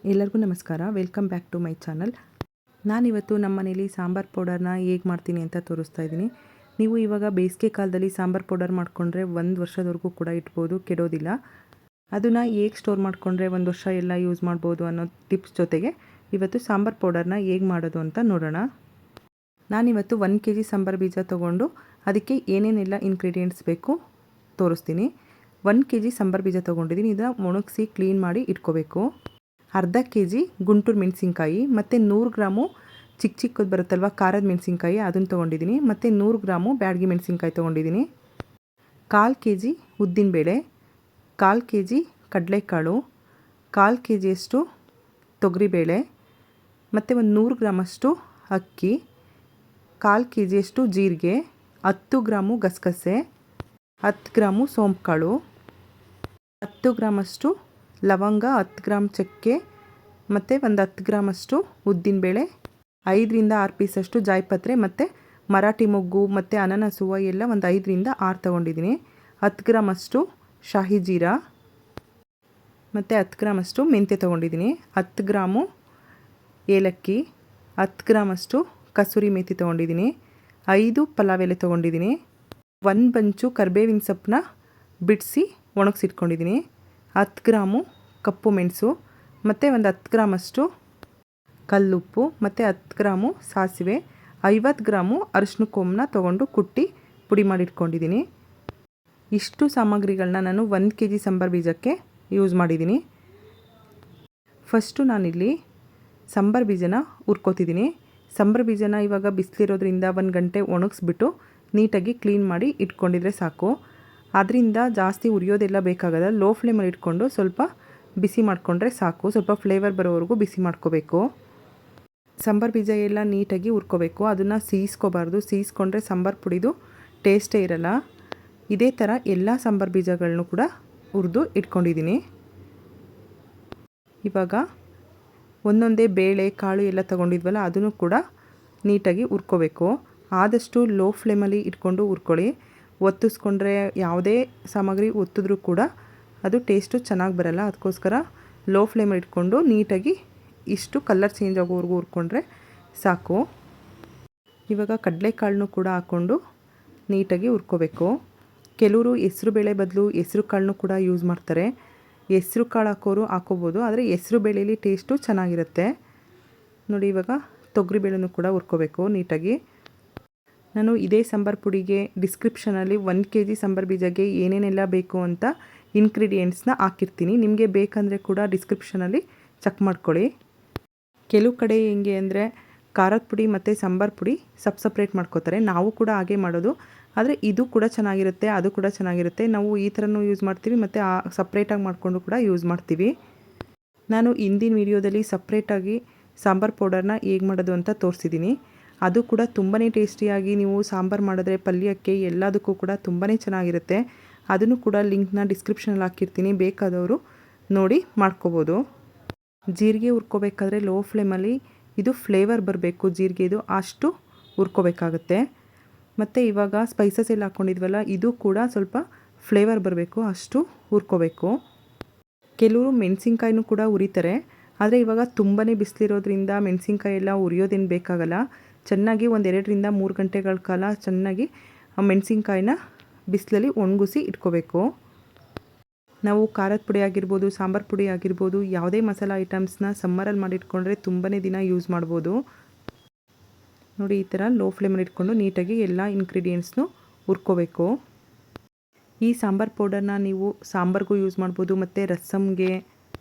ಎಲ್ಲರಿಗೂ ನಮಸ್ಕಾರ. Welcome back to my channel. ನಾನಿವತ್ತು ನಮ್ಮ ಮನೇಲಿ ಸಾಂಬಾರು ಪೌಡರ್ನ ಹೇಗೆ ಮಾಡ್ತೀನಿ ಅಂತ ತೋರಿಸ್ತಾ ಇದ್ದೀನಿ. ನೀವು ಇವಾಗ ಬೇಸಿಗೆ ಕಾಲದಲ್ಲಿ ಸಾಂಬಾರು ಪೌಡರ್ ಮಾಡಿಕೊಂಡ್ರೆ 1 ವರ್ಷದವರೆಗೂ ಕೂಡ ಇಟ್ಬೋದು, ಕೆಡೋದಿಲ್ಲ. ಅದನ್ನು ಹೇಗೆ ಸ್ಟೋರ್ ಮಾಡಿಕೊಂಡ್ರೆ 1 ವರ್ಷ ಎಲ್ಲ ಯೂಸ್ ಮಾಡ್ಬೋದು ಅನ್ನೋ ಟಿಪ್ಸ್ ಜೊತೆಗೆ ಇವತ್ತು ಸಾಂಬಾರು ಪೌಡರ್ನ ಹೇಗೆ ಮಾಡೋದು ಅಂತ ನೋಡೋಣ. ನಾನಿವತ್ತು 1 kg ಸಾಂಬಾರು ಬೀಜ ತೊಗೊಂಡು ಅದಕ್ಕೆ ಏನೇನೆಲ್ಲ ಇಂಗ್ರೀಡಿಯೆಂಟ್ಸ್ ಬೇಕು ತೋರಿಸ್ತೀನಿ. 1 kg ಸಾಂಬಾರು ಬೀಜ ತೊಗೊಂಡಿದ್ದೀನಿ. ಇದನ್ನು ಒಣಗಿಸಿ ಕ್ಲೀನ್ ಮಾಡಿ ಇಟ್ಕೋಬೇಕು. ಅರ್ಧ kg ಗುಂಟೂರು ಮೆಣಸಿನ್ಕಾಯಿ ಮತ್ತು 100 ಗ್ರಾಮು ಚಿಕ್ಕದು ಬರುತ್ತಲ್ವ ಖಾರದ ಮೆಣಸಿನ್ಕಾಯಿ, ಅದನ್ನು ತೊಗೊಂಡಿದ್ದೀನಿ. ಮತ್ತು 100 ಗ್ರಾಮು ಬ್ಯಾಡಗಿ ಮೆಣಸಿನ್ಕಾಯಿ ತೊಗೊಂಡಿದ್ದೀನಿ. 1/4 kg ಉದ್ದಿನಬೇಳೆ, 1/4 kg ಕಡಲೆಕಾಳು, 1/4 kgಯಷ್ಟು ತೊಗರಿಬೇಳೆ ಮತ್ತು ಒಂದು 100 ಗ್ರಾಮಷ್ಟು ಅಕ್ಕಿ, 1/4 kgಯಷ್ಟು ಜೀರಿಗೆ, 10 ಗ್ರಾಮು ಗಸಗಸೆ, 10 ಗ್ರಾಮು ಸೋಂಪು ಕಾಳು, 10 ಗ್ರಾಮಷ್ಟು ಲವಂಗ, 10 ಗ್ರಾಮ್ ಚಕ್ಕೆ ಮತ್ತು ಒಂದು 10 ಗ್ರಾಮಷ್ಟು ಉದ್ದಿನಬೇಳೆ, 5ರಿಂದ 6 ಪೀಸಷ್ಟು ಜಾಯಿಪತ್ರೆ ಮತ್ತು ಮರಾಠಿ ಮೊಗ್ಗು ಮತ್ತು ಅನಾನಸ್ ಹೂವು ಎಲ್ಲ ಒಂದು 5ರಿಂದ 6 ತೊಗೊಂಡಿದ್ದೀನಿ. 10 ಗ್ರಾಮಷ್ಟು ಶಾಹಿ ಜೀರಾ ಮತ್ತು 10 ಗ್ರಾಮಷ್ಟು ಮೆಂತ್ಯ ತೊಗೊಂಡಿದ್ದೀನಿ. 10 ಗ್ರಾಮು ಏಲಕ್ಕಿ, 10 ಗ್ರಾಮಷ್ಟು ಕಸೂರಿ ಮೇಥಿ ತೊಗೊಂಡಿದ್ದೀನಿ. 5 ಪಲಾವ್ ಎಲೆ ತೊಗೊಂಡಿದ್ದೀನಿ. 1 ಬಂಚು ಕರಿಬೇವಿನ ಸೊಪ್ಪನ್ನ ಬಿಡಿಸಿ ಒಣಗಿಸಿಟ್ಕೊಂಡಿದ್ದೀನಿ. 10 ಗ್ರಾಮು ಕಪ್ಪು ಮೆಣಸು ಮತ್ತು ಒಂದು 10 ಗ್ರಾಮಷ್ಟು ಕಲ್ಲುಪ್ಪು ಮತ್ತು 10 ಗ್ರಾಮು ಸಾಸಿವೆ, 50 ಗ್ರಾಮು ಅರಿಶಿನ ಕೊಂಬನ್ನ ತೊಗೊಂಡು ಕುಟ್ಟಿ ಪುಡಿ ಮಾಡಿಟ್ಕೊಂಡಿದ್ದೀನಿ. ಇಷ್ಟು ಸಾಮಗ್ರಿಗಳನ್ನ ನಾನು 1 kg ಸಾಂಬಾರು ಬೀಜಕ್ಕೆ ಯೂಸ್ ಮಾಡಿದ್ದೀನಿ. ಫಸ್ಟು ನಾನಿಲ್ಲಿ ಸಾಂಬಾರು ಬೀಜನ ಹುರ್ಕೋತಿದ್ದೀನಿ. ಸಾಂಬಾರು ಬೀಜನ ಇವಾಗ ಬಿಸಿಲಿರೋದ್ರಿಂದ 1 ಗಂಟೆ ಒಣಗಿಸ್ಬಿಟ್ಟು ನೀಟಾಗಿ ಕ್ಲೀನ್ ಮಾಡಿ ಇಟ್ಕೊಂಡಿದ್ರೆ ಸಾಕು. ಅದರಿಂದ ಜಾಸ್ತಿ ಉರಿಯೋದೆಲ್ಲ ಬೇಕಾಗಲ್ಲ. ಲೋ ಫ್ಲೇಮಲ್ಲಿ ಇಟ್ಕೊಂಡು ಸ್ವಲ್ಪ ಬಿಸಿ ಮಾಡಿಕೊಂಡ್ರೆ ಸಾಕು. ಸ್ವಲ್ಪ ಫ್ಲೇವರ್ ಬರೋವರೆಗೂ ಬಿಸಿ ಮಾಡ್ಕೋಬೇಕು. ಸಾಂಬಾರು ಬೀಜ ಎಲ್ಲ ನೀಟಾಗಿ ಹುರ್ಕೋಬೇಕು. ಅದನ್ನು ಸೀಸ್ಕೋಬಾರ್ದು. ಸೀಸ್ಕೊಂಡ್ರೆ ಸಾಂಬಾರು ಪುಡಿದು ಟೇಸ್ಟೇ ಇರಲ್ಲ. ಇದೇ ಥರ ಎಲ್ಲ ಸಾಂಬಾರು ಬೀಜಗಳನ್ನೂ ಕೂಡ ಹುರಿದು ಇಟ್ಕೊಂಡಿದ್ದೀನಿ. ಇವಾಗ ಒಂದೊಂದೇ ಬೇಳೆ ಕಾಳು ಎಲ್ಲ ತೊಗೊಂಡಿದ್ವಲ್ಲ ಅದನ್ನು ಕೂಡ ನೀಟಾಗಿ ಹುರ್ಕೋಬೇಕು. ಆದಷ್ಟು ಲೋ ಫ್ಲೇಮಲ್ಲಿ ಇಟ್ಕೊಂಡು ಹುರ್ಕೊಳ್ಳಿ. ಒತ್ತಿಸ್ಕೊಂಡ್ರೆ ಯಾವುದೇ ಸಾಮಗ್ರಿ ಒತ್ತಿದ್ರೂ ಕೂಡ ಅದು ಟೇಸ್ಟು ಚೆನ್ನಾಗಿ ಬರಲ್ಲ. ಅದಕ್ಕೋಸ್ಕರ ಲೋ ಫ್ಲೇಮಲ್ಲಿ ಇಟ್ಕೊಂಡು ನೀಟಾಗಿ ಇಷ್ಟು ಕಲರ್ ಚೇಂಜ್ ಆಗೋವರೆಗೂ ಹುರ್ಕೊಂಡ್ರೆ ಸಾಕು. ಇವಾಗ ಕಡಲೆಕಾಳನ್ನು ಕೂಡ ಹಾಕ್ಕೊಂಡು ನೀಟಾಗಿ ಹುರ್ಕೋಬೇಕು. ಕೆಲವರು ಹೆಸ್ರು ಬೇಳೆ ಬದಲು ಹೆಸ್ರು ಕಾಳನ್ನು ಕೂಡ ಯೂಸ್ ಮಾಡ್ತಾರೆ. ಹೆಸ್ರು ಕಾಳು ಹಾಕೋರು ಹಾಕೋಬೋದು, ಆದರೆ ಹೆಸ್ರು ಬೇಳೆಯಲ್ಲಿ ಟೇಸ್ಟು ಚೆನ್ನಾಗಿರುತ್ತೆ. ನೋಡಿ, ಇವಾಗ ತೊಗರಿಬೇಳೆನೂ ಕೂಡ ಹುರ್ಕೋಬೇಕು ನೀಟಾಗಿ. ನಾನು ಇದೇ ಸಾಂಬಾರು ಪುಡಿಗೆ ಡಿಸ್ಕ್ರಿಪ್ಷನಲ್ಲಿ 1 kg ಸಾಂಬಾರು ಬೀಜಕ್ಕೆ ಏನೇನೆಲ್ಲ ಬೇಕು ಅಂತ ಇಂಗ್ರೀಡಿಯೆಂಟ್ಸ್ನ ಹಾಕಿರ್ತೀನಿ. ನಿಮಗೆ ಬೇಕಂದರೆ ಕೂಡ ಡಿಸ್ಕ್ರಿಪ್ಷನಲ್ಲಿ ಚೆಕ್ ಮಾಡ್ಕೊಳ್ಳಿ. ಕೆಲವು ಕಡೆ ಹೆಂಗೆ ಅಂದರೆ ಖಾರದ ಪುಡಿ ಮತ್ತು ಸಾಂಬಾರು ಪುಡಿ ಸಪ್ರೇಟ್ ಮಾಡ್ಕೋತಾರೆ. ನಾವು ಕೂಡ ಹಾಗೆ ಮಾಡೋದು, ಆದರೆ ಇದು ಕೂಡ ಚೆನ್ನಾಗಿರುತ್ತೆ, ಅದು ಕೂಡ ಚೆನ್ನಾಗಿರುತ್ತೆ. ನಾವು ಈ ಥರನೂ ಯೂಸ್ ಮಾಡ್ತೀವಿ ಮತ್ತು ಸಪ್ರೇಟಾಗಿ ಮಾಡಿಕೊಂಡು ಕೂಡ ಯೂಸ್ ಮಾಡ್ತೀವಿ. ನಾನು ಹಿಂದಿನ ವೀಡಿಯೋದಲ್ಲಿ ಸಪ್ರೇಟಾಗಿ ಸಾಂಬಾರು ಪೌಡರ್ನ ಹೇಗೆ ಮಾಡೋದು ಅಂತ ತೋರಿಸಿದ್ದೀನಿ. ಅದು ಕೂಡ ತುಂಬಾ ಟೇಸ್ಟಿಯಾಗಿ ನೀವು ಸಾಂಬಾರು ಮಾಡಿದ್ರೆ ಪಲ್ಯಕ್ಕೆ ಎಲ್ಲದಕ್ಕೂ ಕೂಡ ತುಂಬಾ ಚೆನ್ನಾಗಿರುತ್ತೆ. ಅದನ್ನು ಕೂಡ ಲಿಂಕ್ನ ಡಿಸ್ಕ್ರಿಪ್ಷನಲ್ಲಿ ಹಾಕಿರ್ತೀನಿ, ಬೇಕಾದವರು ನೋಡಿ ಮಾಡ್ಕೋಬೋದು. ಜೀರಿಗೆ ಹುರ್ಕೋಬೇಕಾದ್ರೆ ಲೋ ಫ್ಲೇಮಲ್ಲಿ ಇದು ಫ್ಲೇವರ್ ಬರಬೇಕು, ಜೀರಿಗೆದು ಅಷ್ಟು ಹುರ್ಕೋಬೇಕಾಗುತ್ತೆ. ಮತ್ತು ಇವಾಗ ಸ್ಪೈಸಸ್ ಎಲ್ಲ ಹಾಕ್ಕೊಂಡಿದ್ವಲ್ಲ, ಇದು ಕೂಡ ಸ್ವಲ್ಪ ಫ್ಲೇವರ್ ಬರಬೇಕು, ಅಷ್ಟು ಹುರ್ಕೋಬೇಕು. ಕೆಲವರು ಮೆಣಸಿನ್ಕಾಯಿನೂ ಕೂಡ ಹುರಿತಾರೆ, ಆದರೆ ಇವಾಗ ತುಂಬಾ ಬಿಸಿಲಿರೋದ್ರಿಂದ ಮೆಣಸಿನ್ಕಾಯಿ ಎಲ್ಲ ಹುರಿಯೋದೇನು ಬೇಕಾಗಲ್ಲ. ಚೆನ್ನಾಗಿ 1-2ರಿಂದ 3 ಗಂಟೆಗಳ ಕಾಲ ಚೆನ್ನಾಗಿ ಮೆಣಸಿನ್ಕಾಯಿನ ಬಿಸಿಲಲ್ಲಿ ಒಣಗಿಸಿ ಇಟ್ಕೋಬೇಕು. ನಾವು ಖಾರದ ಪುಡಿ ಆಗಿರ್ಬೋದು, ಸಾಂಬಾರು ಪುಡಿ ಆಗಿರ್ಬೋದು, ಯಾವುದೇ ಮಸಾಲ ಐಟಮ್ಸ್ನ ಸಮ್ಮರಲ್ಲಿ ಮಾಡಿಟ್ಕೊಂಡ್ರೆ ತುಂಬಾ ದಿನ ಯೂಸ್ ಮಾಡ್ಬೋದು. ನೋಡಿ, ಈ ಥರ ಲೋ ಫ್ಲೇಮಲ್ಲಿ ಇಟ್ಕೊಂಡು ನೀಟಾಗಿ ಎಲ್ಲ ಇಂಗ್ರೀಡಿಯೆಂಟ್ಸ್ನು ಹುರ್ಕೋಬೇಕು. ಈ ಸಾಂಬಾರು ಪೌಡರ್ನ ನೀವು ಸಾಂಬಾರಿಗೂ ಯೂಸ್ ಮಾಡ್ಬೋದು ಮತ್ತು ರಸಮ್ಗೆ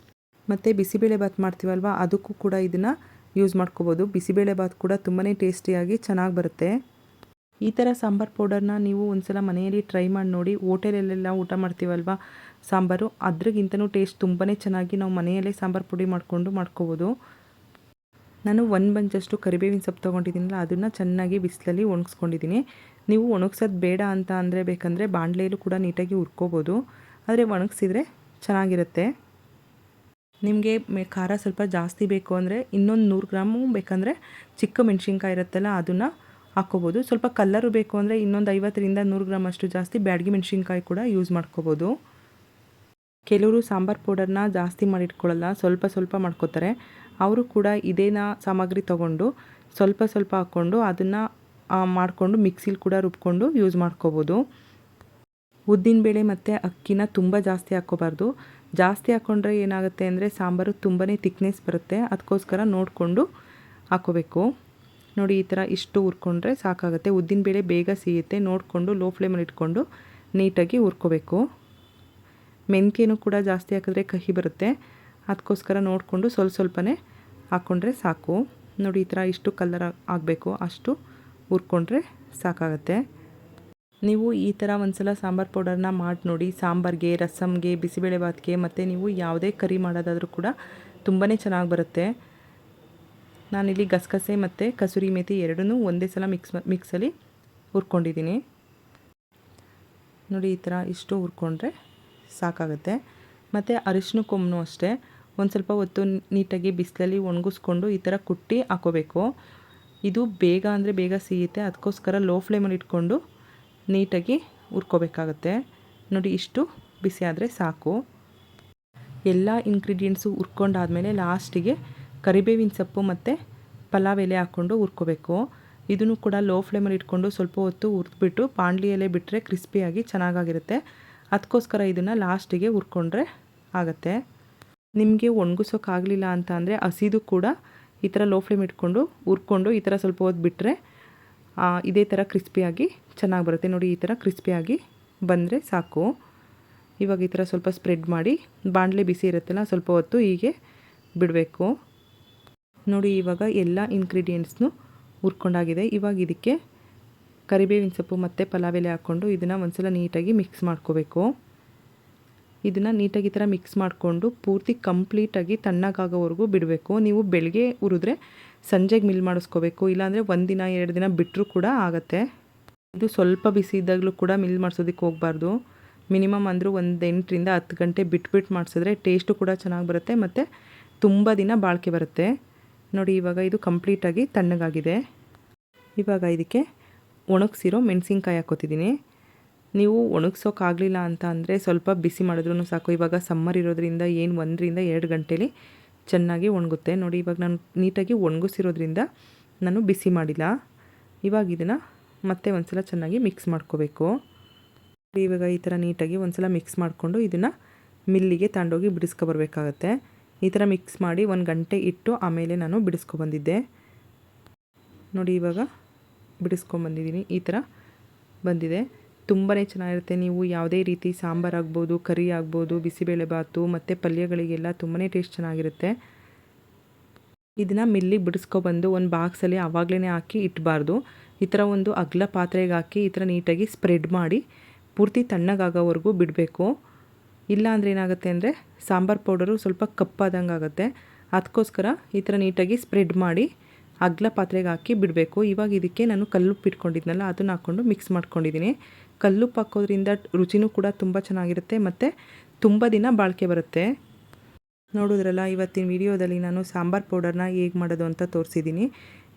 ಮತ್ತು ಬಿಸಿಬೇಳೆ ಬಾತ್ ಮಾಡ್ತೀವಲ್ವ ಅದಕ್ಕೂ ಕೂಡ ಇದನ್ನು ಯೂಸ್ ಮಾಡ್ಕೋಬೋದು. ಬಿಸಿಬೇಳೆ ಬಾತ್ ಕೂಡ ತುಂಬಾ ಟೇಸ್ಟಿಯಾಗಿ ಚೆನ್ನಾಗಿ ಬರುತ್ತೆ. ಈ ಥರ ಸಾಂಬಾರು ಪೌಡರ್ನ ನೀವು ಒಂದ್ಸಲ ಮನೆಯಲ್ಲಿ ಟ್ರೈ ಮಾಡಿ ನೋಡಿ. ಹೋಟೆಲಲ್ಲೆಲ್ಲ ಊಟ ಮಾಡ್ತೀವಲ್ವ ಸಾಂಬಾರು, ಅದ್ರಿಗಿಂತನೂ ಟೇಸ್ಟ್ ತುಂಬಾ ಚೆನ್ನಾಗಿ ನಾವು ಮನೆಯಲ್ಲೇ ಸಾಂಬಾರು ಪುಡಿ ಮಾಡ್ಕೋಬೋದು. ನಾನು 1 ಬಂಚಷ್ಟು ಕರಿಬೇವಿನ ಸೊಪ್ಪು ತೊಗೊಂಡಿದ್ದೀನಲ್ಲ ಅದನ್ನು ಚೆನ್ನಾಗಿ ಬಿಸಿಲಲ್ಲಿ ಒಣಗಿಸ್ಕೊಂಡಿದ್ದೀನಿ. ನೀವು ಒಣಗಿಸೋದು ಬೇಡ ಅಂತ ಅಂದರೆ ಬೇಕಂದರೆ ಬಾಣಲೆಯಲ್ಲೂ ಕೂಡ ನೀಟಾಗಿ ಹುರ್ಕೋಬೋದು, ಆದರೆ ಒಣಗಿಸಿದ್ರೆ ಚೆನ್ನಾಗಿರುತ್ತೆ. ನಿಮಗೆ ಖಾರ ಸ್ವಲ್ಪ ಜಾಸ್ತಿ ಬೇಕು ಅಂದರೆ ಇನ್ನೊಂದು 100 ಗ್ರಾಮು ಬೇಕಂದರೆ ಚಿಕ್ಕ ಮೆಣಸಿನ್ಕಾಯಿ ಇರುತ್ತಲ್ಲ ಅದನ್ನು ಹಾಕ್ಕೋಬೋದು. ಸ್ವಲ್ಪ ಕಲ್ಲರು ಬೇಕು ಅಂದರೆ ಇನ್ನೊಂದು 50ರಿಂದ 100 ಗ್ರಾಮ್ ಅಷ್ಟು ಜಾಸ್ತಿ ಬ್ಯಾಡಗಿ ಮೆಣಸಿನ್ಕಾಯಿ ಕೂಡ ಯೂಸ್ ಮಾಡ್ಕೋಬೋದು. ಕೆಲವರು ಸಾಂಬಾರು ಪೌಡರ್ನ ಜಾಸ್ತಿ ಮಾಡಿಟ್ಕೊಳ್ಳಲ್ಲ, ಸ್ವಲ್ಪ ಸ್ವಲ್ಪ ಮಾಡ್ಕೋತಾರೆ. ಅವರು ಕೂಡ ಇದೇನ ಸಾಮಗ್ರಿ ತೊಗೊಂಡು ಸ್ವಲ್ಪ ಸ್ವಲ್ಪ ಹಾಕ್ಕೊಂಡು ಅದನ್ನು ಮಾಡಿಕೊಂಡು ಮಿಕ್ಸಿಲಿ ಕೂಡ ರುಬ್ಕೊಂಡು ಯೂಸ್ ಮಾಡ್ಕೋಬೋದು. ಉದ್ದಿನಬೇಳೆ ಮತ್ತು ಅಕ್ಕಿನ ತುಂಬ ಜಾಸ್ತಿ ಹಾಕ್ಕೋಬಾರ್ದು. ಜಾಸ್ತಿ ಹಾಕ್ಕೊಂಡ್ರೆ ಏನಾಗುತ್ತೆ ಅಂದರೆ ಸಾಂಬಾರು ತುಂಬಾ ತಿಕ್ನೆಸ್ ಬರುತ್ತೆ. ಅದಕ್ಕೋಸ್ಕರ ನೋಡಿಕೊಂಡು ಹಾಕ್ಕೋಬೇಕು. ನೋಡಿ ಈ ಥರ ಇಷ್ಟು ಹುರ್ಕೊಂಡ್ರೆ ಸಾಕಾಗುತ್ತೆ. ಉದ್ದಿನಬೇಳೆ ಬೇಗ ಸಿಗುತ್ತೆ. ನೋಡಿಕೊಂಡು ಲೋ ಫ್ಲೇಮಲ್ಲಿ ಇಟ್ಕೊಂಡು ನೀಟಾಗಿ ಹುರ್ಕೋಬೇಕು. ಮೆಂತ್ಯನೂ ಕೂಡ ಜಾಸ್ತಿ ಹಾಕಿದ್ರೆ ಕಹಿ ಬರುತ್ತೆ. ಅದಕ್ಕೋಸ್ಕರ ನೋಡಿಕೊಂಡು ಸ್ವಲ್ಪ ಸ್ವಲ್ಪನೇ ಹಾಕ್ಕೊಂಡ್ರೆ ಸಾಕು. ನೋಡಿ ಈ ಥರ ಇಷ್ಟು ಕಲರ್ ಆಗಬೇಕು ಅಷ್ಟು ಹುರ್ಕೊಂಡ್ರೆ ಸಾಕಾಗುತ್ತೆ. ನೀವು ಈ ಥರ ಒಂದ್ಸಲ ಸಾಂಬಾರು ಪೌಡರ್ನ ಮಾಡಿ ನೋಡಿ. ಸಾಂಬಾರಿಗೆ, ರಸಮ್ಗೆ, ಬಿಸಿಬೇಳೆಭಾತ್ಗೆ ಮತ್ತು ನೀವು ಯಾವುದೇ ಕರಿ ಮಾಡೋದಾದರೂ ಕೂಡ ತುಂಬಾ ಚೆನ್ನಾಗಿ ಬರುತ್ತೆ. ನಾನಿಲ್ಲಿ ಗಸಗಸೆ ಮತ್ತು ಕಸೂರಿ ಮೇಥಿ ಎರಡನ್ನೂ ಒಂದೇ ಸಲ ಮಿಕ್ಸಲ್ಲಿ ಹುರ್ಕೊಂಡಿದ್ದೀನಿ. ನೋಡಿ ಈ ಥರ ಇಷ್ಟು ಹುರ್ಕೊಂಡ್ರೆ ಸಾಕಾಗುತ್ತೆ. ಮತ್ತು ಅರಿಶಿನ ಕೊಂಬು ಅಷ್ಟೇ ಒಂದು ಸ್ವಲ್ಪ ಹೊತ್ತು ನೀಟಾಗಿ ಬಿಸಿಲಲ್ಲಿ ಒಣಗಿಸ್ಕೊಂಡು ಈ ಥರ ಕುಟ್ಟಿ ಹಾಕೋಬೇಕು. ಇದು ಬೇಗ ಅಂದರೆ ಬೇಗ ಸಿಗುತ್ತೆ. ಅದಕ್ಕೋಸ್ಕರ ಲೋ ಫ್ಲೇಮಲ್ಲಿ ಇಟ್ಕೊಂಡು ನೀಟಾಗಿ ಹುರ್ಕೋಬೇಕಾಗತ್ತೆ. ನೋಡಿ ಇಷ್ಟು ಬಿಸಿ ಆದರೆ ಸಾಕು. ಎಲ್ಲ ಇಂಗ್ರೀಡಿಯೆಂಟ್ಸು ಹುರ್ಕೊಂಡಾದಮೇಲೆ ಲಾಸ್ಟಿಗೆ ಕರಿಬೇವಿನ ಸೊಪ್ಪು ಮತ್ತು ಪಲಾವ್ ಎಲೆ ಹಾಕ್ಕೊಂಡು ಹುರ್ಕೋಬೇಕು. ಇದನ್ನು ಕೂಡ ಲೋ ಫ್ಲೇಮಲ್ಲಿ ಇಟ್ಕೊಂಡು ಸ್ವಲ್ಪ ಹೊತ್ತು ಹುರಿದ್ಬಿಟ್ಟು ಬಾಣಲಿಯಲ್ಲೇ ಬಿಟ್ಟರೆ ಕ್ರಿಸ್ಪಿಯಾಗಿ ಚೆನ್ನಾಗಿರುತ್ತೆ. ಅದಕ್ಕೋಸ್ಕರ ಇದನ್ನು ಲಾಸ್ಟಿಗೆ ಹುರ್ಕೊಂಡ್ರೆ ಆಗುತ್ತೆ. ನಿಮಗೆ ಒಣಗಿಸೋಕ್ಕಾಗಲಿಲ್ಲ ಅಂತ ಅಂದರೆ ಹಸಿದು ಕೂಡ ಈ ಥರ ಲೋ ಫ್ಲೇಮ್ ಇಟ್ಕೊಂಡು ಹುರ್ಕೊಂಡು ಈ ಥರ ಸ್ವಲ್ಪ ಹೊತ್ತು ಬಿಟ್ಟರೆ ಇದೇ ಥರ ಕ್ರಿಸ್ಪಿಯಾಗಿ ಚೆನ್ನಾಗಿ ಬರುತ್ತೆ. ನೋಡಿ ಈ ಥರ ಕ್ರಿಸ್ಪಿಯಾಗಿ ಬಂದರೆ ಸಾಕು. ಇವಾಗ ಈ ಥರ ಸ್ವಲ್ಪ ಸ್ಪ್ರೆಡ್ ಮಾಡಿ ಬಾಣಲೆ ಬಿಸಿ ಇರುತ್ತಲ್ಲ ಸ್ವಲ್ಪ ಹೊತ್ತು ಹೀಗೆ ಬಿಡಬೇಕು. ನೋಡಿ ಇವಾಗ ಎಲ್ಲ ಇಂಗ್ರೀಡಿಯೆಂಟ್ಸ್ನು ಹುರ್ಕೊಂಡಾಗಿದೆ. ಇವಾಗ ಇದಕ್ಕೆ ಕರಿಬೇವಿನ ಸೊಪ್ಪು ಮತ್ತು ಪಲಾವ್ ಎಲೆ ಹಾಕ್ಕೊಂಡು ಇದನ್ನು ಒಂದ್ಸಲ ನೀಟಾಗಿ ಮಿಕ್ಸ್ ಮಾಡ್ಕೋಬೇಕು. ಇದನ್ನು ನೀಟಾಗಿ ಈ ಥರ ಮಿಕ್ಸ್ ಮಾಡಿಕೊಂಡು ಪೂರ್ತಿ ಕಂಪ್ಲೀಟಾಗಿ ತಣ್ಣಗಾಗೋವರೆಗೂ ಬಿಡಬೇಕು. ನೀವು ಬೆಳಗ್ಗೆ ಹುರಿದ್ರೆ ಸಂಜೆಗೆ ಮಿಲ್ ಮಾಡಿಸ್ಕೋಬೇಕು. ಇಲ್ಲಾಂದರೆ 1 ದಿನ 2 ದಿನ ಬಿಟ್ಟರೂ ಕೂಡ ಆಗುತ್ತೆ. ಇದು ಸ್ವಲ್ಪ ಬಿಸಿ ಇದ್ದಾಗಲೂ ಕೂಡ ಮಿಲ್ ಮಾಡಿಸೋದಕ್ಕೆ ಹೋಗಬಾರ್ದು. ಮಿನಿಮಮ್ ಅಂದರೂ ಒಂದು 8 ರಿಂದ 10 ಗಂಟೆ ಬಿಟ್ಬಿಟ್ಟು ಮಾಡಿಸಿದ್ರೆ ಟೇಸ್ಟು ಕೂಡ ಚೆನ್ನಾಗಿ ಬರುತ್ತೆ ಮತ್ತು ತುಂಬ ದಿನ ಬಾಳಿಕೆ ಬರುತ್ತೆ. ನೋಡಿ ಇವಾಗ ಇದು ಕಂಪ್ಲೀಟಾಗಿ ತಣ್ಣಗಾಗಿದೆ. ಇವಾಗ ಇದಕ್ಕೆ ಒಣಗಿಸಿರೋ ಮೆಣಸಿನ್ಕಾಯಿ ಹಾಕ್ಕೋತಿದ್ದೀನಿ. ನೀವು ಒಣಗಿಸೋಕ್ಕಾಗಲಿಲ್ಲ ಅಂತ ಅಂದರೆ ಸ್ವಲ್ಪ ಬಿಸಿ ಮಾಡಿದ್ರೂ ಸಾಕು. ಇವಾಗ ಸಮ್ಮರ್ ಇರೋದ್ರಿಂದ 1 ರಿಂದ 2 ಗಂಟೇಲಿ ಚೆನ್ನಾಗಿ ಒಣಗುತ್ತೆ. ನೋಡಿ ಇವಾಗ ನಾನು ನೀಟಾಗಿ ಒಣಗಿಸಿರೋದ್ರಿಂದ ನಾನು ಬಿಸಿ ಮಾಡಿಲ್ಲ. ಇವಾಗ ಇದನ್ನು ಮತ್ತೆ ಒಂದ್ಸಲ ಚೆನ್ನಾಗಿ ಮಿಕ್ಸ್ ಮಾಡ್ಕೋಬೇಕು. ಇವಾಗ ಈ ಥರ ನೀಟಾಗಿ ಒಂದ್ಸಲ ಮಿಕ್ಸ್ ಮಾಡಿಕೊಂಡು ಇದನ್ನು ಮಿಲ್ಲಿಗೆ ತಗೊಂಡೋಗಿ ಬಿಡಿಸ್ಕೊಬರ್ಬೇಕಾಗತ್ತೆ. ಈ ಥರ ಮಿಕ್ಸ್ ಮಾಡಿ 1 ಗಂಟೆ ಇಟ್ಟು ಆಮೇಲೆ ನಾನು ಬಿಡಿಸ್ಕೊಬಂದಿದ್ದೆ. ನೋಡಿ ಇವಾಗ ಬಿಡಿಸ್ಕೊಂಬಂದಿದ್ದೀನಿ. ಈ ಥರ ಬಂದಿದೆ. ತುಂಬಾ ಚೆನ್ನಾಗಿರುತ್ತೆ. ನೀವು ಯಾವುದೇ ರೀತಿ ಸಾಂಬಾರು ಆಗ್ಬೋದು, ಕರಿ ಆಗ್ಬೋದು, ಬಿಸಿಬೇಳೆಭಾತು ಮತ್ತು ಪಲ್ಯಗಳಿಗೆಲ್ಲ ತುಂಬಾ ಟೇಸ್ಟ್ ಚೆನ್ನಾಗಿರುತ್ತೆ. ಇದನ್ನು ಮಿಲ್ಲಿಗೆ ಬಿಡಿಸ್ಕೊಬಂದು ಒಂದು ಬಾಕ್ಸಲ್ಲಿ ಆವಾಗಲೇ ಹಾಕಿ ಇಟ್ಬಾರ್ದು. ಈ ಥರ ಒಂದು ಅಗಲ ಪಾತ್ರೆಗೆ ಹಾಕಿ ಈ ಥರ ನೀಟಾಗಿ ಸ್ಪ್ರೆಡ್ ಮಾಡಿ ಪೂರ್ತಿ ತಣ್ಣಗಾಗೋವರೆಗೂ ಬಿಡಬೇಕು. ಇಲ್ಲ ಅಂದರೆ ಏನಾಗುತ್ತೆ ಅಂದರೆ ಸಾಂಬಾರು ಪೌಡರು ಸ್ವಲ್ಪ ಕಪ್ಪಾದಂಗೆ ಆಗುತ್ತೆ. ಅದಕ್ಕೋಸ್ಕರ ಈ ಥರ ನೀಟಾಗಿ ಸ್ಪ್ರೆಡ್ ಮಾಡಿ ಅಗಲ ಪಾತ್ರೆಗೆ ಹಾಕಿ ಬಿಡಬೇಕು. ಇವಾಗ ಇದಕ್ಕೆ ನಾನು ಕಲ್ಲುಪ್ಪು ಇಟ್ಕೊಂಡಿದ್ನಲ್ಲ ಅದನ್ನು ಹಾಕ್ಕೊಂಡು ಮಿಕ್ಸ್ ಮಾಡ್ಕೊಂಡಿದ್ದೀನಿ. ಕಲ್ಲುಪ್ಪು ಹಾಕೋದ್ರಿಂದ ರುಚಿನೂ ಕೂಡ ತುಂಬ ಚೆನ್ನಾಗಿರುತ್ತೆ ಮತ್ತು ತುಂಬ ದಿನ ಬಾಳಿಕೆ ಬರುತ್ತೆ. ನೋಡಿದ್ರಲ್ಲ, ಇವತ್ತಿನ ವಿಡಿಯೋದಲ್ಲಿ ನಾನು ಸಾಂಬಾರು ಪೌಡರ್ನ ಹೇಗೆ ಮಾಡೋದು ಅಂತ ತೋರಿಸಿದ್ದೀನಿ.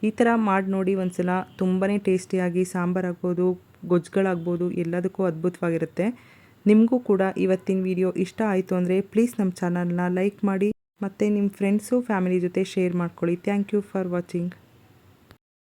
ಈ ಥರ ಮಾಡಿ ನೋಡಿ ಒಂದ್ಸಲ. ತುಂಬಾ ಟೇಸ್ಟಿಯಾಗಿ ಸಾಂಬಾರು ಆಗ್ಬೋದು, ಗೊಜ್ಜುಗಳಾಗ್ಬೋದು, ಎಲ್ಲದಕ್ಕೂ ಅದ್ಭುತವಾಗಿರುತ್ತೆ. ನಿಮಗೂ ಕೂಡ ಇವತ್ತಿನ ವಿಡಿಯೋ ಇಷ್ಟ ಆಯಿತು ಅಂದರೆ ಪ್ಲೀಸ್ ನಮ್ಮ ಚಾನಲ್ನ ಲೈಕ್ ಮಾಡಿ ಮತ್ತು ನಿಮ್ಮ ಫ್ರೆಂಡ್ಸು ಫ್ಯಾಮಿಲಿ ಜೊತೆ ಶೇರ್ ಮಾಡ್ಕೊಳ್ಳಿ. Thank you for watching.